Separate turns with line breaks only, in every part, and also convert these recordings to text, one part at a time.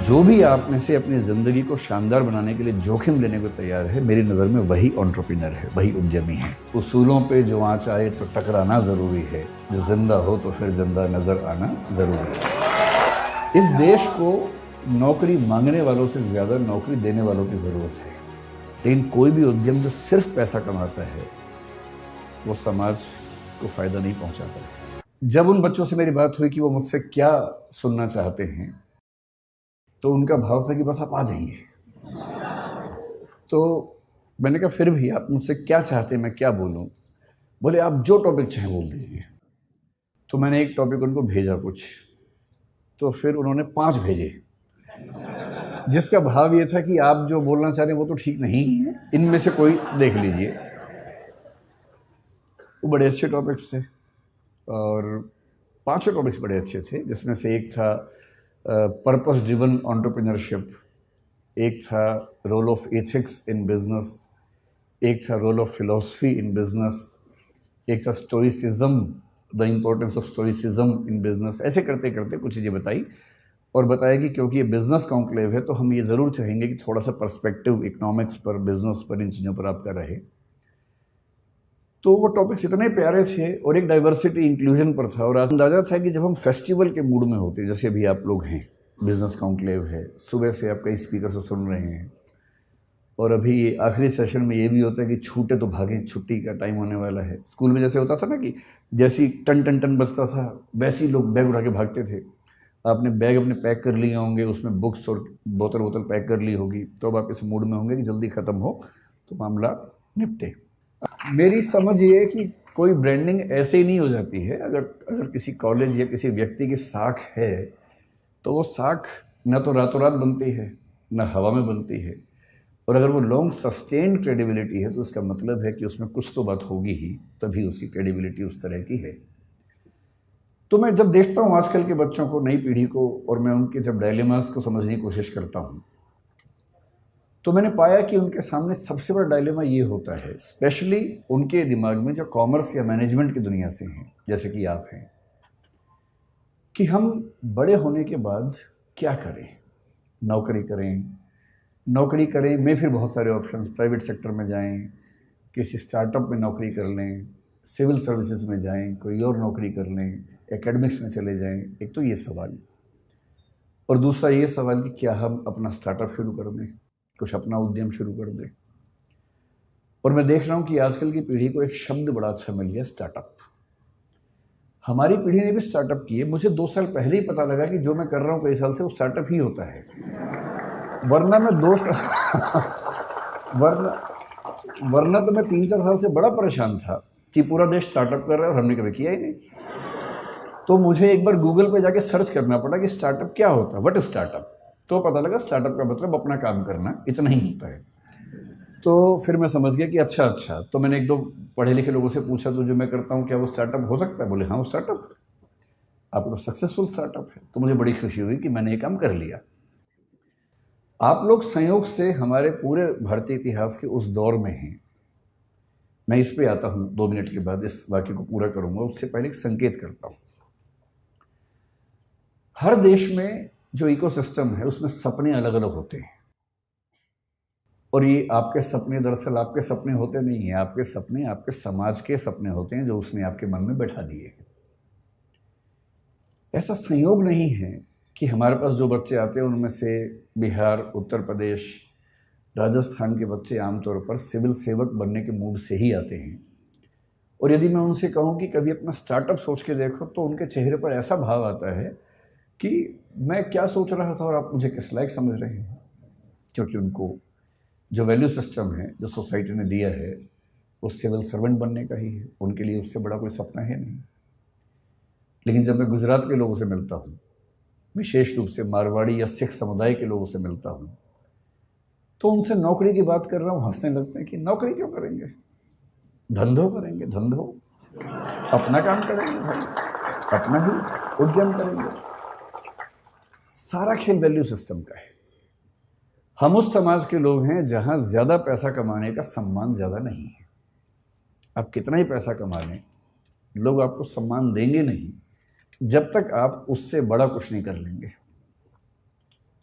जो भी आप में से अपनी ज़िंदगी को शानदार बनाने के लिए जोखिम लेने को तैयार है, मेरी नज़र में वही एंटरप्रेन्योर है, वही उद्यमी है। उसूलों पे जो आँच आए तो टकराना ज़रूरी है, जो जिंदा हो तो फिर जिंदा नज़र आना ज़रूरी है। इस देश को नौकरी मांगने वालों से ज़्यादा नौकरी देने वालों की ज़रूरत है। लेकिन कोई भी उद्यम जो सिर्फ पैसा कमाता है वो समाज को फ़ायदा नहीं पहुँचाता है। जब उन बच्चों से मेरी बात हुई कि वो मुझसे क्या सुनना चाहते हैं, तो उनका भाव था कि बस आप आ जाइए। तो मैंने कहा फिर भी आप मुझसे क्या चाहते हैं, मैं क्या बोलूं? बोले आप जो टॉपिक चाहें बोल दीजिए। तो मैंने एक टॉपिक उनको भेजा कुछ, तो फिर उन्होंने 5 भेजे, जिसका भाव ये था कि आप जो बोलना चाह रहे हैं वो तो ठीक नहीं है, इनमें से कोई देख लीजिए। वो बड़े अच्छे टॉपिक्स थे और 5 टॉपिक्स बड़े अच्छे थे, जिसमें से एक था पर्पस ड्रिवन एंटरप्रेन्योरशिप, एक था role of ethics in business, एक था role of philosophy in business, एक था stoicism, the importance of stoicism in business. ऐसे करते करते कुछ चीज़ें बताई और बताया कि क्योंकि ये बिजनेस कॉन्क्लेव है तो हम ये ज़रूर चाहेंगे कि थोड़ा सा पर्सपेक्टिव इकोनॉमिक्स पर, बिजनेस पर, इन चीज़ों पर आपका रहे। तो वो टॉपिक्स इतने प्यारे थे और एक डाइवर्सिटी इंक्लूजन पर था। और अंदाज़ा था कि जब हम फेस्टिवल के मूड में होते, जैसे अभी आप लोग हैं, बिजनेस कॉन्क्लेव है, सुबह से आप कई स्पीकर से सुन रहे हैं, और अभी आखिरी सेशन में ये भी होता है कि छूटे तो भागें, छुट्टी का टाइम होने वाला है। स्कूल में जैसे होता था ना कि जैसी टन टन टन बजता था वैसे ही लोग बैग उठा के भागते थे। आपने बैग अपने पैक कर लिए होंगे, उसमें बुक्स और बोतल पैक कर ली होगी, तो अब आप इस मूड में होंगे कि जल्दी ख़त्म हो तो मामला निपटे। मेरी समझ ये है कि कोई ब्रांडिंग ऐसे ही नहीं हो जाती है। अगर किसी कॉलेज या किसी व्यक्ति की साख है तो वो साख न तो रातों रात बनती है, न हवा में बनती है, और अगर वो लॉन्ग सस्टेन्ड क्रेडिबिलिटी है तो उसका मतलब है कि उसमें कुछ तो बात होगी ही, तभी उसकी क्रेडिबिलिटी उस तरह की है। तो मैं जब देखता हूँ आजकल के बच्चों को, नई पीढ़ी को, और मैं उनके जब डायलेमास को समझने की कोशिश करता हूँ, तो मैंने पाया कि उनके सामने सबसे बड़ा डायलेमा ये होता है, स्पेशली उनके दिमाग में जो कॉमर्स या मैनेजमेंट की दुनिया से हैं, जैसे कि आप हैं, कि हम बड़े होने के बाद क्या करें। नौकरी करें में फिर बहुत सारे ऑप्शंस, प्राइवेट सेक्टर में जाएं, किसी स्टार्टअप में नौकरी कर लें, सिविल सर्विसेज में जाएं, कोई और नौकरी कर लें, एकेडमिक्स में चले जाएं। एक तो ये सवाल, और दूसरा ये सवाल कि क्या हम अपना स्टार्टअप शुरू कर दें, कुछ अपना उद्यम शुरू कर दें। और मैं देख रहा हूँ कि आजकल की पीढ़ी को एक शब्द बड़ा अच्छा मिल गया, स्टार्टअप। हमारी पीढ़ी ने भी स्टार्टअप किए। मुझे 2 साल पहले ही पता लगा कि जो मैं कर रहा हूँ कई साल से वो स्टार्टअप ही होता है, वरना मैं वरना तो मैं 3-4 साल से बड़ा परेशान था कि पूरा देश स्टार्टअप कर रहा है और हमने कभी किया ही नहीं। तो मुझे एक बार गूगल पे जाके सर्च करना पड़ा कि स्टार्टअप क्या होता है, व्हाट इज स्टार्टअप। तो पता लगा स्टार्टअप का मतलब अपना काम करना, इतना ही होता है। तो फिर मैं समझ गया कि अच्छा। तो मैंने 1-2 पढ़े लिखे लोगों से पूछा, तो जो मैं करता हूँ क्या वो स्टार्टअप हो सकता है? बोले हाँ वो स्टार्टअप, आपको सक्सेसफुल स्टार्टअप है। तो मुझे बड़ी खुशी हुई कि मैंने ये काम कर लिया। आप लोग संयोग से हमारे पूरे भारतीय इतिहास के उस दौर में हैं। मैं इस पे आता हूँ 2 मिनट के बाद, इस वाक्य को पूरा करूँगा। उससे पहले एक संकेत करता हूँ। हर देश में जो इकोसिस्टम है उसमें सपने अलग अलग होते हैं, और ये आपके सपने दरअसल आपके सपने होते नहीं हैं। आपके सपने आपके समाज के सपने होते हैं जो उसने आपके मन में बैठा दिए। ऐसा संयोग नहीं है कि हमारे पास जो बच्चे आते हैं उनमें से बिहार, उत्तर प्रदेश, राजस्थान के बच्चे आमतौर पर सिविल सेवक बनने के मूड से ही आते हैं। और यदि मैं उनसे कहूँ कि कभी अपना स्टार्टअप सोच के देखो, तो उनके चेहरे पर ऐसा भाव आता है कि मैं क्या सोच रहा था और आप मुझे किस लायक समझ रहे हैं। क्योंकि उनको जो वैल्यू सिस्टम है जो सोसाइटी ने दिया है वो सिविल सर्वेंट बनने का ही है। उनके लिए उससे बड़ा कोई सपना है नहीं। लेकिन जब मैं गुजरात के लोगों से मिलता हूँ, विशेष रूप से मारवाड़ी या सिख समुदाय के लोगों से मिलता हूँ, तो उनसे नौकरी की बात कर रहा हूँ, हंसने लगते हैं कि नौकरी क्यों करेंगे, धंधो करेंगे, धंधो, अपना काम करेंगे भाई, अपना ही उद्यम करेंगे। सारा खेल वैल्यू सिस्टम का है। हम उस समाज के लोग हैं जहां ज्यादा पैसा कमाने का सम्मान ज्यादा नहीं है। आप कितना ही पैसा कमा लें, लोग आपको सम्मान देंगे नहीं जब तक आप उससे बड़ा कुछ नहीं कर लेंगे।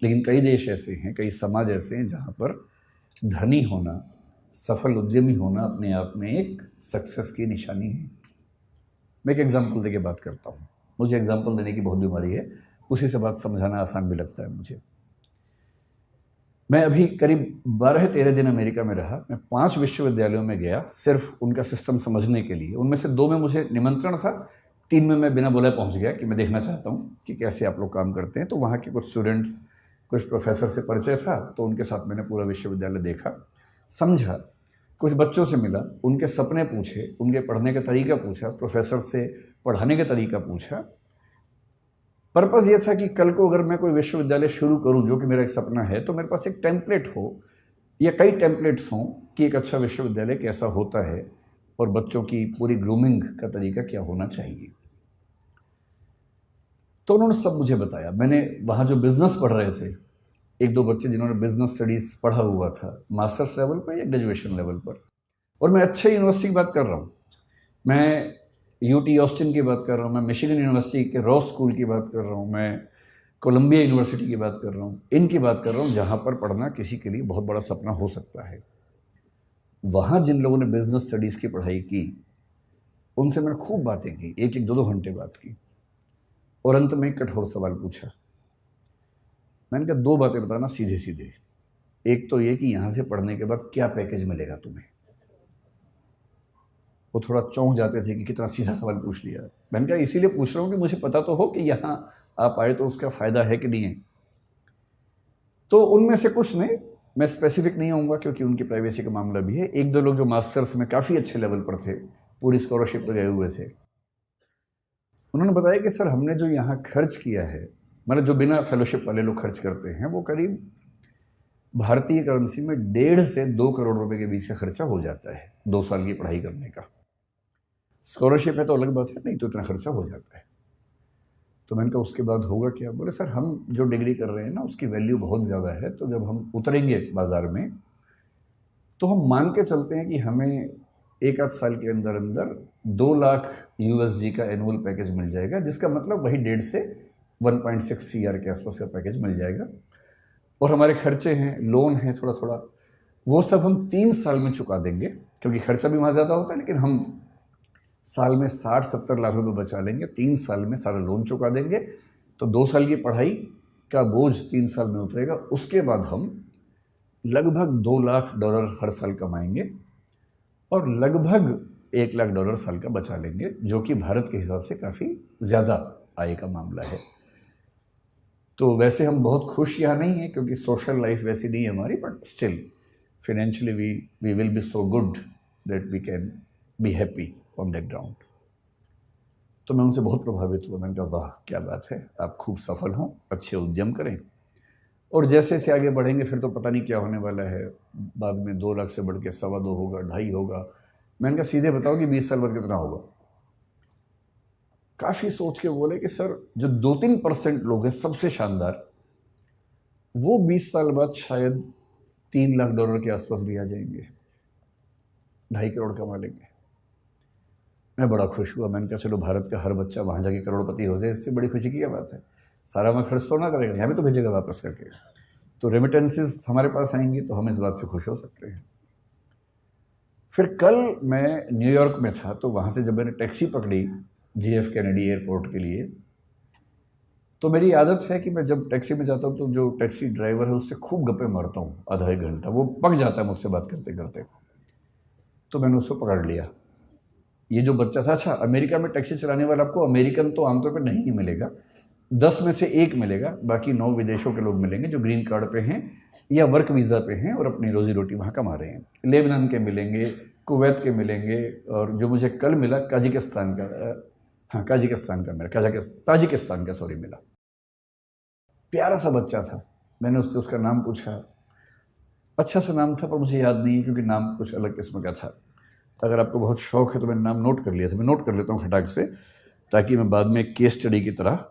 लेकिन कई देश ऐसे हैं, कई समाज ऐसे हैं जहाँ पर धनी होना, सफल उद्यमी होना अपने आप में एक सक्सेस की निशानी है। मैं एक एग्जाम्पल देके बात करता हूँ। मुझे एग्जाम्पल देने की बहुत बीमारी है, उसी से बात समझाना आसान भी लगता है मुझे। मैं अभी करीब 12-13 दिन अमेरिका में रहा। मैं 5 विश्वविद्यालयों में गया सिर्फ उनका सिस्टम समझने के लिए। उनमें से 2 में मुझे निमंत्रण था, 3 में मैं बिना बोले पहुंच गया कि मैं देखना चाहता हूं कि कैसे आप लोग काम करते हैं। तो वहाँ के कुछ स्टूडेंट्स, कुछ प्रोफेसर से परिचय था, तो उनके साथ मैंने पूरा विश्वविद्यालय देखा, समझा, कुछ बच्चों से मिला, उनके सपने पूछे, उनके पढ़ने का तरीका पूछा, प्रोफेसर से पढ़ाने का तरीका पूछा। पर्पज़ ये था कि कल को अगर मैं कोई विश्वविद्यालय शुरू करूं, जो कि मेरा एक सपना है, तो मेरे पास एक टेम्पलेट हो या कई टेम्पलेट्स हों कि एक अच्छा विश्वविद्यालय कैसा होता है और बच्चों की पूरी ग्रूमिंग का तरीका क्या होना चाहिए। तो उन्होंने सब मुझे बताया। मैंने वहाँ जो बिज़नेस पढ़ रहे थे, 1-2 बच्चे जिन्होंने बिज़नेस स्टडीज़ पढ़ा हुआ था मास्टर्स लेवल पर या ग्रेजुएशन लेवल पर, और मैं अच्छे यूनिवर्सिटी की बात कर रहा हूँ, मैं यूटी ऑस्टिन की बात कर रहा हूँ, मैं मिशिगन यूनिवर्सिटी के रॉस स्कूल की बात कर रहा हूँ, मैं कोलंबिया यूनिवर्सिटी की बात कर रहा हूँ, इनकी बात कर रहा हूँ जहाँ पर पढ़ना किसी के लिए बहुत बड़ा सपना हो सकता है। वहाँ जिन लोगों ने बिजनेस स्टडीज़ की पढ़ाई की, उनसे मैंने खूब बातें की, 1-1, 2-2 घंटे बात की, और अंत में एक कठोर सवाल पूछा। मैंने कहा 2 बातें बताना सीधे सीधे। एक तो ये कि यहाँ से पढ़ने के बाद क्या पैकेज मिलेगा तुम्हें। वो थोड़ा चौंक जाते थे कि कितना सीधा सवाल पूछ लिया। मैंने कहा इसीलिए पूछ रहा हूँ कि मुझे पता तो हो कि यहाँ आप आए तो उसका फ़ायदा है कि नहीं है। तो उनमें से कुछ ने, मैं स्पेसिफिक नहीं होऊंगा क्योंकि उनकी प्राइवेसी का मामला भी है, 1-2 लोग जो मास्टर्स में काफ़ी अच्छे लेवल पर थे, पूरी स्कॉलरशिप पर गए हुए थे, उन्होंने बताया कि सर हमने जो यहाँ खर्च किया है, मतलब जो बिना फेलोशिप वाले लोग खर्च करते हैं, वो करीब भारतीय करेंसी में 1.5 से 2 करोड़ रुपए के बीच का खर्चा हो जाता है 2 साल की पढ़ाई करने का। स्कॉलरशिप है तो अलग बात है, नहीं तो इतना खर्चा हो जाता है। तो मैंने कहा उसके बाद होगा क्या? बोले सर हम जो डिग्री कर रहे हैं ना उसकी वैल्यू बहुत ज़्यादा है, तो जब हम उतरेंगे बाज़ार में तो हम मान के चलते हैं कि हमें 1-8 साल के अंदर अंदर 2 लाख USD का एनुअल पैकेज मिल जाएगा, जिसका मतलब वही 1.5 से 1.6 CR के आसपास का पैकेज मिल जाएगा। और हमारे खर्चे हैं, लोन है थोड़ा थोड़ा, वो सब हम 3 साल में चुका देंगे, क्योंकि खर्चा भी वहाँ ज़्यादा होता है, लेकिन हम साल में 60-70 लाख रुपए बचा लेंगे, 3 साल में सारा लोन चुका देंगे, तो 2 साल की पढ़ाई का बोझ 3 साल में उतरेगा। उसके बाद हम लगभग $2 लाख हर साल कमाएंगे और लगभग $1 लाख साल का बचा लेंगे, जो कि भारत के हिसाब से काफ़ी ज़्यादा आय का मामला है। तो वैसे हम बहुत खुश यहाँ नहीं हैं क्योंकि सोशल लाइफ वैसी नहीं है हमारी, but still financially we will be so good that we can be happy on that ground. तो मैं उनसे बहुत प्रभावित हुआ। मैंने कहा वाह क्या बात है, आप खूब सफल हों, अच्छे उद्यम करें, और जैसे जैसे आगे बढ़ेंगे फिर तो पता नहीं क्या होने वाला है, बाद में 2 लाख से बढ़ के 2.25 होगा, 2.5 होगा। मैंने कहा सीधे बताओ कि 20 साल बाद कितना होगा। काफ़ी सोच के बोले कि सर जो 2-3% लोग हैं सबसे शानदार, वो 20 साल बाद शायद $3 लाख के आसपास भी आ जाएंगे, 2.5 करोड़ कमा लेंगे। मैं बड़ा खुश हुआ। मैंने कहा चलो भारत का हर बच्चा वहाँ जाके करोड़पति हो जाए, इससे बड़ी खुशी की क्या बात है। सारा मैं खर्च तो ना करेगा, यहाँ भी तो भेजेगा वापस करके, तो रेमिटेंसेस हमारे पास आएंगी, तो हम इस बात से खुश हो सकते हैं। फिर कल मैं न्यूयॉर्क में था, तो वहाँ से जब मैंने टैक्सी पकड़ी JF कैनेडी एयरपोर्ट के लिए, तो मेरी आदत है कि मैं जब टैक्सी में जाता हूँ तो जो टैक्सी ड्राइवर है उससे खूब गप्पे मारता हूँ आधा 1 घंटा, वो पक जाता है मुझसे बात करते करते। तो मैंने उसको पकड़ लिया। ये जो बच्चा था, अच्छा अमेरिका में टैक्सी चलाने वाला आपको अमेरिकन तो आमतौर पर नहीं ही मिलेगा, 10 में से 1 मिलेगा, बाकी 9 विदेशों के लोग मिलेंगे जो ग्रीन कार्ड पे हैं या वर्क वीज़ा पे हैं और अपनी रोजी रोटी वहाँ कमा रहे हैं। लेबनान के मिलेंगे, कुवैत के मिलेंगे, और जो मुझे कल मिला काजिकिस्तान का, हाँ काजिकिस्तान का मिला, ताजिकिस्तान का सॉरी मिला। प्यारा सा बच्चा था। मैंने उससे उसका नाम पूछा, अच्छा सा नाम था पर मुझे याद नहीं है क्योंकि नाम कुछ अलग किस्म का था। अगर आपको बहुत शौक है तो मैंने नाम नोट कर लिया था, मैं नोट कर लेता हूँ खटाक से, ताकि मैं बाद में केस स्टडी की तरह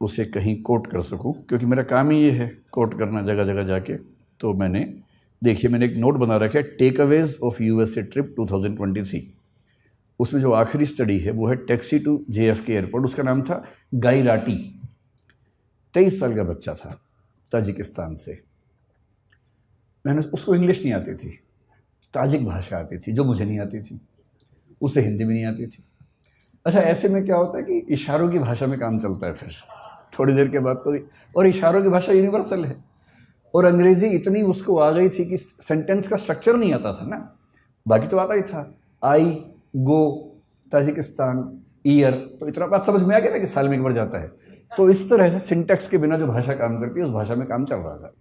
उसे कहीं कोट कर सकूं, क्योंकि मेरा काम ही ये है कोट करना जगह जगह जाके। तो मैंने देखिए, मैंने एक नोट बना रखा है, टेकअवेज ऑफ USA ट्रिप 2023। उसमें जो आखिरी स्टडी है वो है टैक्सी टू JFK एयरपोर्ट। उसका नाम था गाई राटी, 23 साल का बच्चा था। ताजिकिस्तान से। मैंने उसको इंग्लिश नहीं आती थी, ताजिक भाषा आती थी जो मुझे नहीं आती थी, उसे हिंदी भी नहीं आती थी। अच्छा, ऐसे में क्या होता है कि इशारों की भाषा में काम चलता है फिर थोड़ी देर के बाद तो। और इशारों की भाषा यूनिवर्सल है, और अंग्रेज़ी इतनी उसको आ गई थी कि सेंटेंस का स्ट्रक्चर नहीं आता था ना, बाकी तो आता ही था। आई गो ताजिकिस्तान, ईयर, तो इतना बात समझ में आ गया ना कि साल में एक बार जाता है। तो इस तरह से सिंटेक्स के बिना जो भाषा काम करती है उस भाषा में काम चल रहा था।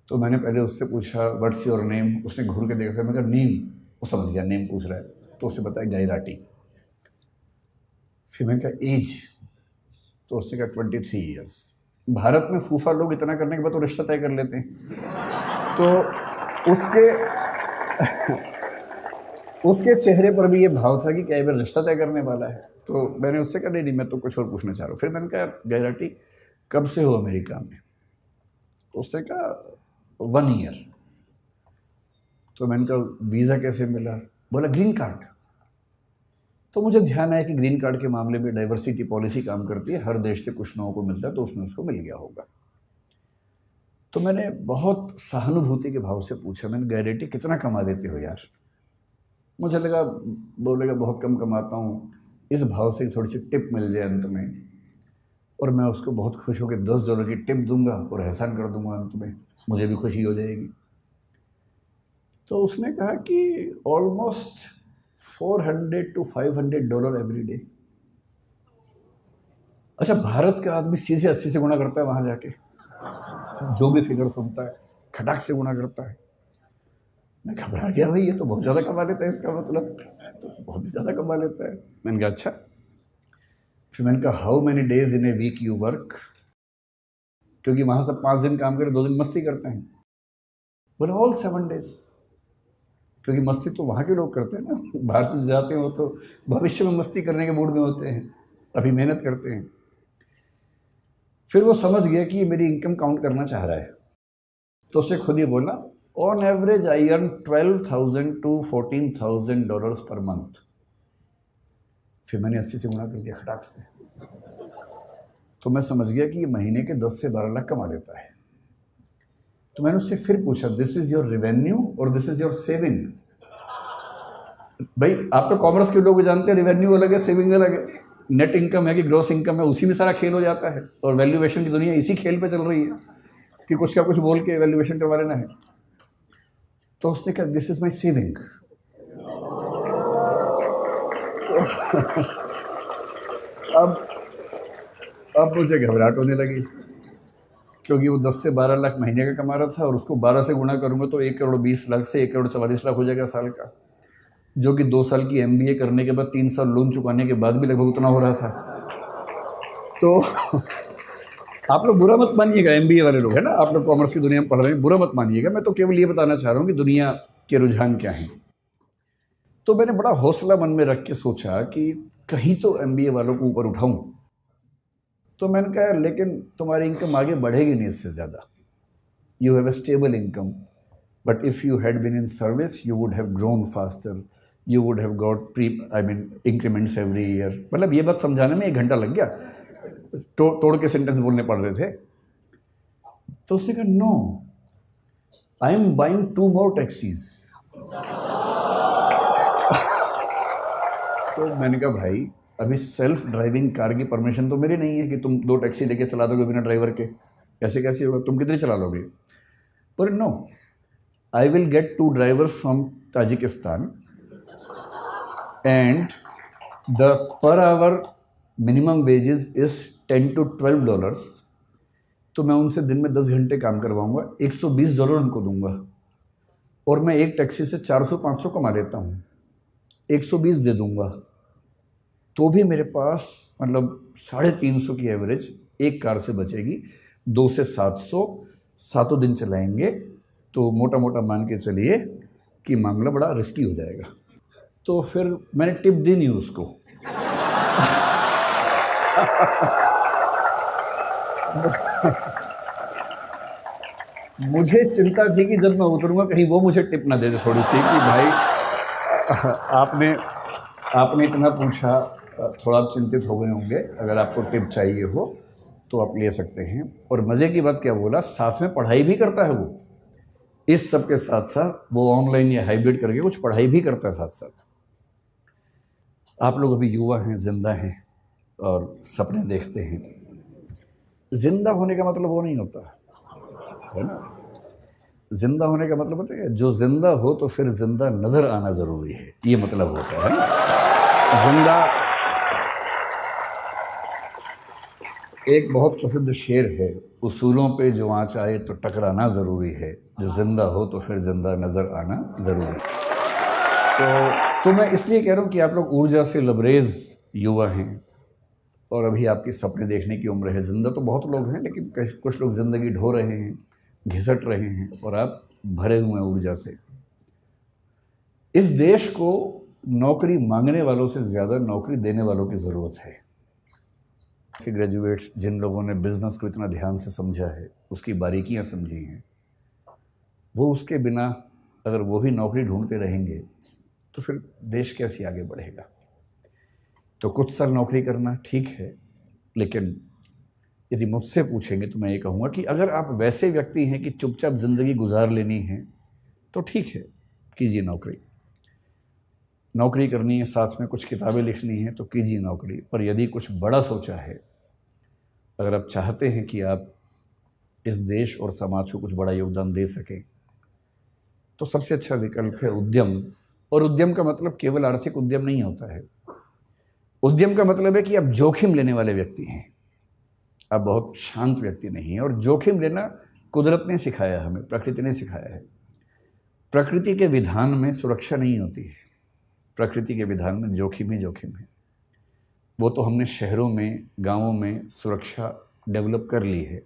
तो मैंने पहले उससे पूछा व्हाट्स योर नेम, उसने घूर के देखा, मैं कहा नेम, वो समझ गया नेम पूछ रहा है, तो उससे बताया गैराटी। फिर मैंने कहा एज, तो उसने कहा 23 ईयर्स। भारत में फूफा लोग इतना करने के बाद तो रिश्ता तय कर लेते हैं, तो उसके चेहरे पर भी ये भाव था कि क्या ये रिश्ता तय करने वाला है। तो मैंने उससे कहा नहीं मैं तो कुछ और पूछना चाह रहा हूँ। फिर मैंने कहा गैराटी कब से हो अमेरिका में? उसने कहा 1 ईयर। तो मैंने कहा वीज़ा कैसे मिला? बोला ग्रीन कार्ड। तो मुझे ध्यान आया कि ग्रीन कार्ड के मामले में डाइवर्सिटी पॉलिसी काम करती है, हर देश से कुछ लोगों को मिलता है, तो उसमें उसको मिल गया होगा। तो मैंने बहुत सहानुभूति के भाव से पूछा, मैंने गैरेटी कितना कमा देते हो यार? मुझे लगा बोलेगा बहुत कम कमाता हूँ, इस भाव से थोड़ी सी टिप मिल जाए अंत में, और मैं उसको बहुत खुश होकर $10 की टिप दूंगा और एहसान कर दूंगा अंत में, मुझे भी खुशी हो जाएगी। तो उसने कहा कि ऑलमोस्ट $400 to $500 एवरी डे। अच्छा, भारत का आदमी सीधे 80 से गुणा करता है वहाँ जाके, जो भी फिगर सुनता है खटाक से गुणा करता है। मैं घबरा गया, भाई ये तो बहुत ज़्यादा कमा लेता है, इसका मतलब तो बहुत ही ज़्यादा कमा लेता है। मैंने कहा अच्छा। फिर मैंने कहा how many days in a week you work, क्योंकि वहाँ सब 5 दिन काम करे, 2 दिन मस्ती करते हैं। बोले ऑल 7 days, क्योंकि मस्ती तो वहाँ के लोग करते हैं ना, बाहर से जाते हो तो भविष्य में मस्ती करने के मूड में होते हैं, अभी मेहनत करते हैं। फिर वो समझ गया कि मेरी इनकम काउंट करना चाह रहा है, तो उससे खुद ही बोला on average I earn $12,000 to $14,000 per month. फिर मैंने 80 से गुणा कर दिया खटाक से, तो मैं समझ गया कि ये महीने के 10 से 12 लाख कमा लेता है। तो मैंने उससे फिर पूछा दिस इज योर रेवेन्यू और दिस इज योर सेविंग? भाई आप तो कॉमर्स के लोग जानते हैं, रेवेन्यू अलग है, सेविंग अलग है। नेट इनकम है कि ग्रॉस इनकम है, उसी में सारा खेल हो जाता है, और वैल्यूएशन की दुनिया इसी खेल पे चल रही है कि कुछ का कुछ बोल के वैल्यूएशन करवा लेना है। तो उसने कहा दिस इज माई सेविंग। अब मुझे घबराहट होने लगी, क्योंकि वो 10 से 12 लाख महीने का कमा रहा था, और उसको 12 से गुणा करूँगा तो 1,20,00,000 से 1,44,00,000 हो जाएगा साल का, जो कि 2 साल की MBA करने के बाद 3 साल लोन चुकाने के बाद भी लगभग उतना हो रहा था। तो आप लोग बुरा मत मानिएगा, MBA वाले लोग है ना, आप लोग कॉमर्स की दुनिया में पढ़ रहे हैं, बुरा मत मानिएगा, मैं तो केवल ये बताना चाह रहा हूँ कि दुनिया के रुझान क्या हैं। तो मैंने बड़ा हौसला मन में रख के सोचा कि कहीं तो MBA वालों को ऊपर उठाऊँ। तो मैंने कहा लेकिन तुम्हारी इनकम आगे बढ़ेगी नहीं इससे ज़्यादा, you have a stable income, but if you had been in service you would have grown faster, you would have got increments every year. मतलब ये बात समझाने में 1 घंटा लग गया, तोड़ के सेंटेंस बोलने पड़ रहे थे। तो उसने कहा no, I am buying 2 more taxis. तो मैंने कहा भाई अभी सेल्फ ड्राइविंग कार की परमिशन तो मेरी नहीं है कि तुम 2 टैक्सी लेके चला दोगे बिना ड्राइवर के, ऐसे कैसे होगा, तुम कितनी चला लोगे? पर no, I will get 2 drivers from Tajikistan and the per hour minimum wages is $10 to $12। तो मैं उनसे दिन में 10 घंटे काम करवाऊंगा, $120 उनको दूंगा, और मैं एक टैक्सी से 400-500 कमा लेता हूँ, 120 दे दूंगा, तो भी मेरे पास मतलब 350 की एवरेज एक कार से बचेगी। 2 से 700, 7 दिन चलाएंगे, तो मोटा मोटा मान के चलिए कि मामला बड़ा रिस्की हो जाएगा। तो फिर मैंने टिप दी नहीं उसको। मुझे चिंता थी कि जब मैं उतरूंगा कहीं वो मुझे टिप ना दे दे थोड़ी सी, कि भाई आपने इतना पूछा, थोड़ा आप चिंतित हो गए होंगे, अगर आपको टिप चाहिए हो तो आप ले सकते हैं। और मज़े की बात क्या बोला, साथ में पढ़ाई भी करता है वो। इस सब के साथ साथ वो ऑनलाइन या हाइब्रिड करके कुछ पढ़ाई भी करता है साथ साथ। आप लोग अभी युवा हैं, जिंदा हैं और सपने देखते हैं। जिंदा होने का मतलब वो नहीं होता है ना। जिंदा होने का मतलब होता है जो जिंदा हो तो फिर जिंदा नजर आना जरूरी है, ये मतलब होता है ना। जिंदा एक बहुत प्रसिद्ध शेर है, उसूलों पे जो आँच आए तो टकराना ज़रूरी है, जो ज़िंदा हो तो फिर ज़िंदा नज़र आना ज़रूरी है। तो मैं इसलिए कह रहा हूँ कि आप लोग ऊर्जा से लबरेज युवा हैं और अभी आपकी सपने देखने की उम्र है। ज़िंदा तो बहुत लोग हैं, लेकिन कुछ लोग ज़िंदगी ढो रहे हैं, घिसट रहे हैं, और आप भरे हुए हैं ऊर्जा से। इस देश को नौकरी मांगने वालों से ज़्यादा नौकरी देने वालों की ज़रूरत है। ग्रेजुएट्स जिन लोगों ने बिजनेस को इतना ध्यान से समझा है, उसकी बारीकियां समझी हैं, वो उसके बिना अगर वो भी नौकरी ढूंढते रहेंगे तो फिर देश कैसे आगे बढ़ेगा। तो कुछ साल नौकरी करना ठीक है, लेकिन यदि मुझसे पूछेंगे तो मैं ये कहूँगा कि अगर आप वैसे व्यक्ति हैं कि चुपचाप ज़िंदगी गुजार लेनी है तो ठीक है, कीजिए नौकरी। नौकरी करनी है, साथ में कुछ किताबें लिखनी है तो कीजिए नौकरी। पर यदि कुछ बड़ा सोचा है, अगर आप चाहते हैं कि आप इस देश और समाज को कुछ बड़ा योगदान दे सकें, तो सबसे अच्छा विकल्प है उद्यम। और उद्यम का मतलब केवल आर्थिक उद्यम नहीं होता है। उद्यम का मतलब है कि आप जोखिम लेने वाले व्यक्ति हैं, आप बहुत शांत व्यक्ति नहीं हैं। और जोखिम लेना कुदरत ने सिखाया, हमें प्रकृति ने सिखाया है। प्रकृति के विधान में सुरक्षा नहीं होती है, प्रकृति के विधान में जोखिम ही जोखिम है। वो तो हमने शहरों में, गांवों में सुरक्षा डेवलप कर ली है,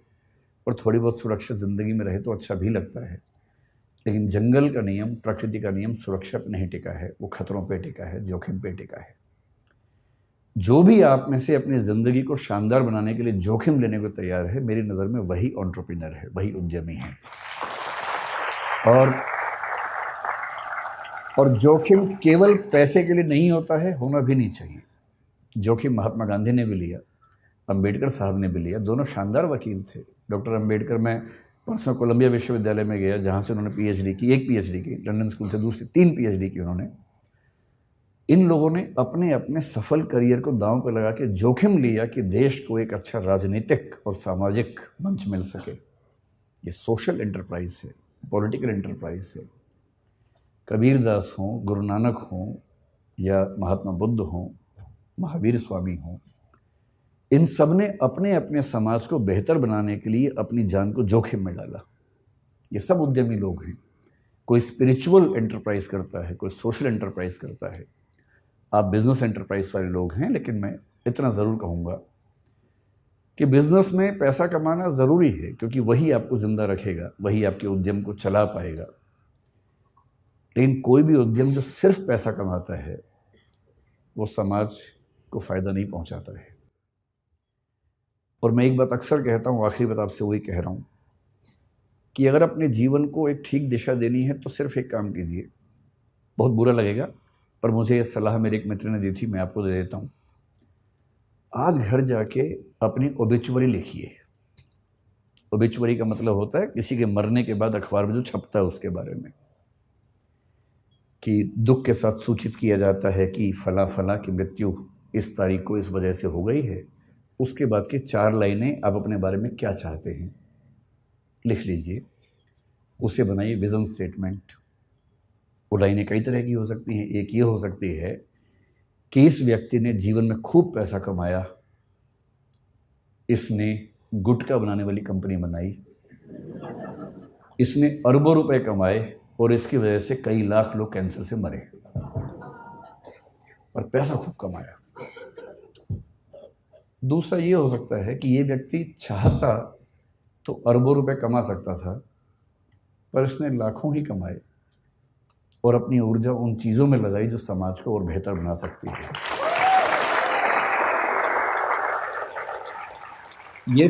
और थोड़ी बहुत सुरक्षा ज़िंदगी में रहे तो अच्छा भी लगता है। लेकिन जंगल का नियम, प्रकृति का नियम सुरक्षा पर नहीं टिका है, वो खतरों पे टिका है, जोखिम पे टिका है। जो भी आप में से अपनी ज़िंदगी को शानदार बनाने के लिए जोखिम लेने को तैयार है, मेरी नज़र में वही एंटरप्रेन्योर है, वही उद्यमी है। और जोखिम केवल पैसे के लिए नहीं होता है, होना भी नहीं चाहिए। जोखिम महात्मा गांधी ने भी लिया, अंबेडकर साहब ने भी लिया, दोनों शानदार वकील थे। डॉक्टर अंबेडकर, मैं परसों कोलंबिया विश्वविद्यालय में गया जहाँ से उन्होंने पीएचडी की, एक पीएचडी की, लंदन स्कूल से दूसरी 3 पीएचडी की उन्होंने। इन लोगों ने अपने अपने सफल करियर को दांव पर लगा के जोखिम लिया कि देश को एक अच्छा राजनीतिक और सामाजिक मंच मिल सके। ये सोशल एंटरप्राइज है, पॉलिटिकल एंटरप्राइज है। कबीरदास हों, गुरु नानक हों, या महात्मा बुद्ध हों, महावीर स्वामी हों, इन सब ने अपने अपने समाज को बेहतर बनाने के लिए अपनी जान को जोखिम में डाला। ये सब उद्यमी लोग हैं। कोई स्पिरिचुअल एंटरप्राइज करता है, कोई सोशल एंटरप्राइज करता है। आप बिजनेस एंटरप्राइज वाले लोग हैं, लेकिन मैं इतना ज़रूर कहूँगा कि बिजनेस में पैसा कमाना ज़रूरी है, क्योंकि वही आपको ज़िंदा रखेगा, वही आपके उद्यम को चला पाएगा। लेकिन कोई भी उद्यम जो सिर्फ पैसा कमाता है, वो समाज को फ़ायदा नहीं पहुंचाता है। और मैं एक बात अक्सर कहता हूँ, आखिरी बात आपसे वही कह रहा हूँ कि अगर अपने जीवन को एक ठीक दिशा देनी है तो सिर्फ एक काम कीजिए। बहुत बुरा लगेगा, पर मुझे ये सलाह मेरे एक मित्र ने दी थी, मैं आपको दे देता हूँ। आज घर जाके अपनी ओबिचुअरी लिखिए। ओबिचुअरी का मतलब होता है किसी के मरने के बाद अखबार में जो छपता है उसके बारे में, कि दुख के साथ सूचित किया जाता है कि फला फला की मृत्यु इस तारीख को इस वजह से हो गई है। उसके बाद की 4 लाइनें आप अपने बारे में क्या चाहते हैं लिख लीजिए, उसे बनाइए विजन स्टेटमेंट। वो लाइनें कई तरह की हो सकती हैं। एक ये हो सकती है कि इस व्यक्ति ने जीवन में खूब पैसा कमाया, इसने गुटखा बनाने वाली कंपनी बनाई, इसने अरबों रुपए कमाए और इसकी वजह से कई लाख लोग कैंसर से मरे, और पैसा खूब कमाया। दूसरा ये हो सकता है कि ये व्यक्ति चाहता तो अरबों रुपए कमा सकता था, पर इसने लाखों ही कमाए और अपनी ऊर्जा उन चीज़ों में लगाई जो समाज को और बेहतर बना सकती है। ये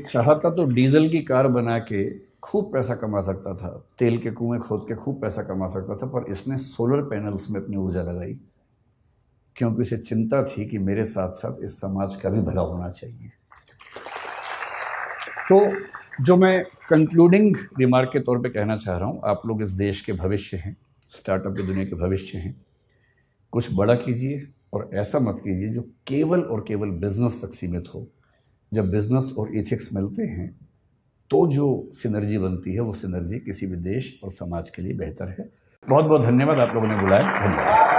चाहता तो डीजल की कार बना के खूब पैसा कमा सकता था, तेल के कुएं खोद के खूब पैसा कमा सकता था, पर इसने सोलर पैनल्स में अपनी ऊर्जा लगाई क्योंकि उसे चिंता थी कि मेरे साथ साथ इस समाज का भी भला होना चाहिए। तो जो मैं कंक्लूडिंग रिमार्क के तौर पे कहना चाह रहा हूँ, आप लोग इस देश के भविष्य हैं, स्टार्टअप की दुनिया के भविष्य हैं। कुछ बड़ा कीजिए और ऐसा मत कीजिए जो केवल और केवल बिजनेस तक सीमित हो। जब बिजनेस और एथिक्स मिलते हैं तो जो सिनर्जी बनती है, वो सिनर्जी किसी भी देश और समाज के लिए बेहतर है। बहुत बहुत धन्यवाद, आप लोगों ने बुलाया। धन्यवाद।